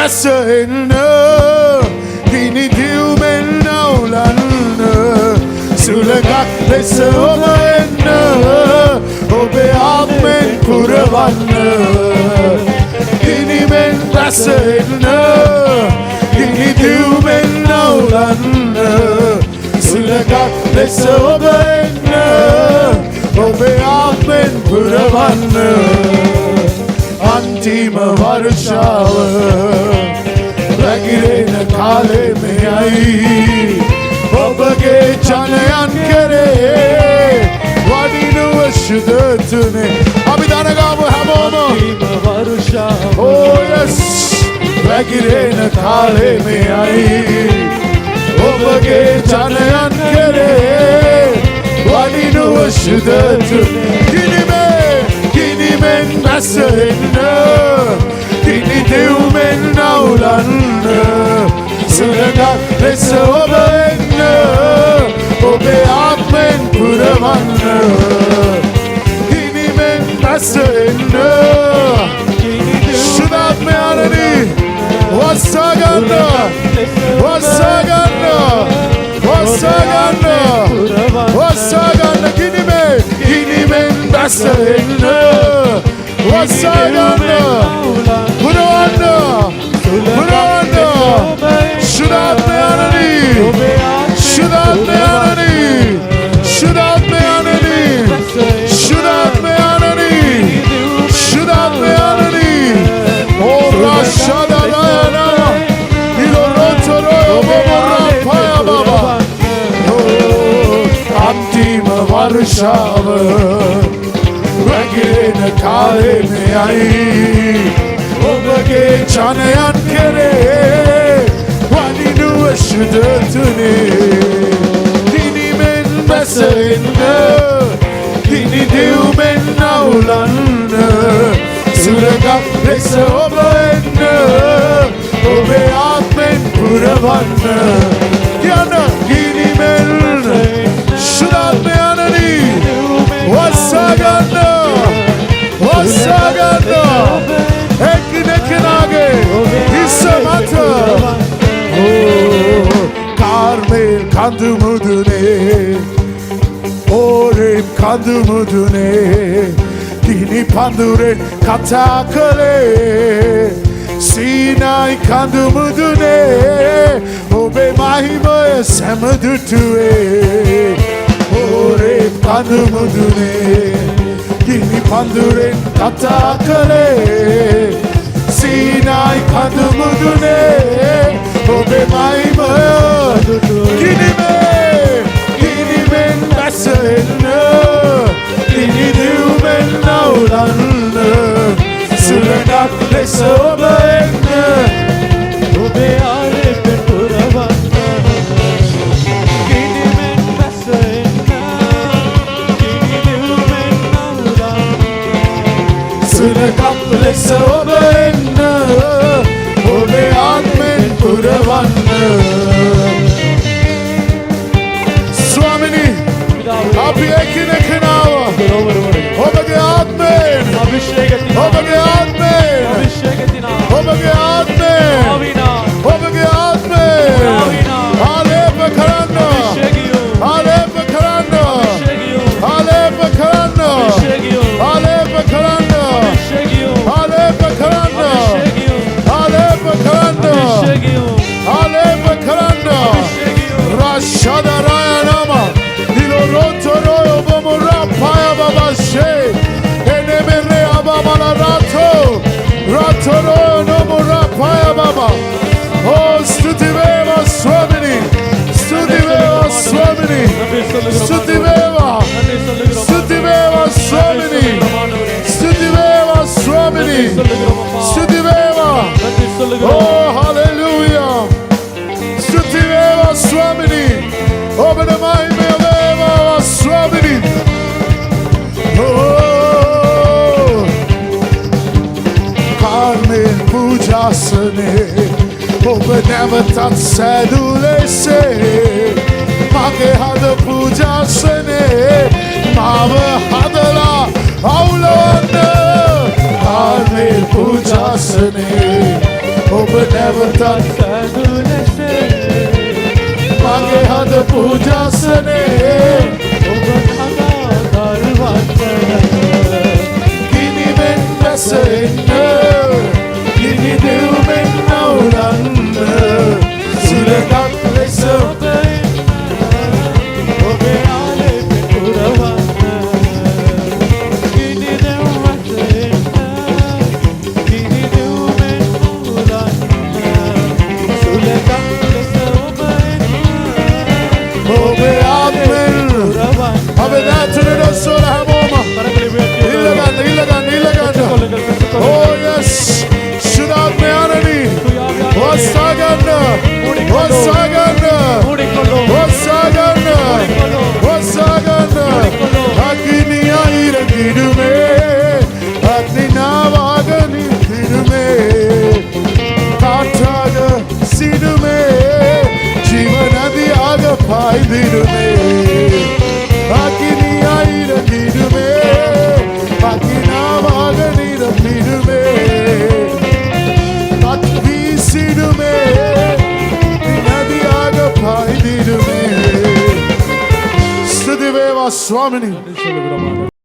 බැසෙන්න ගිනි දියුමෙන් නවුලන්න සුළඟක් ලෙස ඔබ එන්න ඔබේ ආත්මෙන් පුරවන්න ගිනිමෙන් බැසෙන්න ගිනි දියුමෙන් නවුලන්න සුළඟක් ලෙස ඔබ එන්න ඔබේ ආත්මෙන් පුරවන්න අන්තිම වර්ෂාව වැගිරෙන කාලේ මෙයයි ඔබගේ ජනයන් කරේ වඩිනුව ශුද්ධතුනේ අපි දනගාමු හැමෝම oh yes වැගිරෙන කාලේ මෙයයි ඔබගේ ජනයන් කරේ වඩිනුව ශුද්ධතුනේ ගිනිමෙන් බැසෙන්න ගිනි දියුමෙන් නවුලන්න සුළඟක් ලෙස ඔබ එන්න ඔබේ ආත්මෙන් පුරවන්න ගිනිමෙන් බැසෙන්න ශුද්ධාත්මය ආනනි වස්සගන්න වස්සගන්න වස්සගන්න වස්සගන්න ගිනිමෙන් බැසෙන්න වස්සගන්න පුරවන්න පුරවන්න ශුද්ධාත්මය ආනනි ශුද්ධාත්මය ආනනි ශුද්ධාත්මය ආනනි ශුද්ධාත්මය ආනනි ශුද්ධාත්මය ආනනි ඕ රාෂාදායන ඉලොරොතොරෝ බොරාපය බබා අන්තිම වර්ෂාව වැගිරෙන කාලේ මෙයයි ඔබගේ ජනයන් කරේ වඩිනුව ශුද්ධතුනේ ගිනිමෙන් බැසෙන්න ගිනි දියුමෙන් නවුලන්න සුළඟක් ලෙස ඔබ එන්න ඔබේ ආත්මෙන් පුරවන්න යන ගිනිමෙන් ශුද්ධාත්මය ආනනි වස්සගන්න වස්සගන්න එකිනෙකනාගේ හිස මත කාර්මේල් කඳු මුදුනේ ඕරේම් කඳු මුදුනේ ගිනි පඳුරෙන් කතා කළේ සීනයි කඳු මුදුනේ ඔබේ මහිමය සැමදුටුවේ ඕරේම් කඳු මුදුනේ ගිනි පඳුරෙන් කතා කළේ සීනයි කඳු මුදුනේ ඔබේ මහිමය ගිනිමෙන් බැසෙන්න ගිනි දියුමෙන් නවුලන්න සුළඟක් ලෙස ඔබ එන්න ඔබේ ආත්මෙන් පුරවන්න ගිනිමෙන් බැසෙන්න ගිනි දියුමෙන් නවුලන්න සුළඟක් ලෙස ඔබ එන්න ඔබේ ආත්මෙන් පුරවන්න ස්වාමිනී අපි එකිනෙකනාව ඔබගේ ආත්මෙන් ඔබගේ ආත්මෙන් ඔබගේ ආත්මෙන් ඔබගේ ආත්මෙන් ආලේප කරන්න ආලේප කරන්න ආලේප කරන්න ආලේප කරන්න ආලේප කරන්න ආලේප කරන්න ආලේප කරන්න රාෂාදාරය නම ඉලොරොතොරෝ බොරාපය බබෂේ එනෙමෙරේ අබමල රාතෝ රාතොරෝ නොබොරාපය බබා ඕ ස්තුති වේවා ස්වාමිනී ස්තුති වේවා ස්වාමිනී ස්තුති වේවා ස්තුති වේවා ස්වාමිනී ස්තුති වේවා ස්වාමිනී ස්තුති වේවා ඕ හalleluya ස්තුති වේවා ස්වාමිනී ඔබට මහිමය වේවා ස්වාමිනී කාර්මේල් පූජාසනේ ඔබ නැවතත් සැදුලෙසේ මගේ හද පූජාසනේ මාව හදලා අවුලවන්න කාර්මේල් පූජාසනේ ඔබ නැවතත් මගේ හද පූජාසනේ ඔබ නගා දරුවන්ට ගිනිවෙන් බැස එන්න ගිනි දෙව්මෙන් නවුලන්න සුළඟක් ලෙස ඔබේ ආලේපෙ පුරවන්න ගිනි දෙව්මට එන්න ගිනි දෙව්මෙන් නවුලන්න සුළඟක් ලෙස ඔබ එන්න ඔබේ ආත්මෙන් අපි දැතුනට සොර හැමෝම ඉල්ලගන්න Oh yes ශුද්ධාත්මය ආනනි ඔස්සාගන්න අග්නි අයිරකිඩුමේ අග්නි නාවාගනි කිඩුමේ කාටාග සිඩුමේ ජීවනදි ආග පායිදිඩුමේ අග්නි අයිරකිඩුමේ අග්නි නාවාගනි රකිඩුමේ සිඩුමේ නදී ආග පායිදිඩුමේ ස්තුති වේවා ස්වාමිනී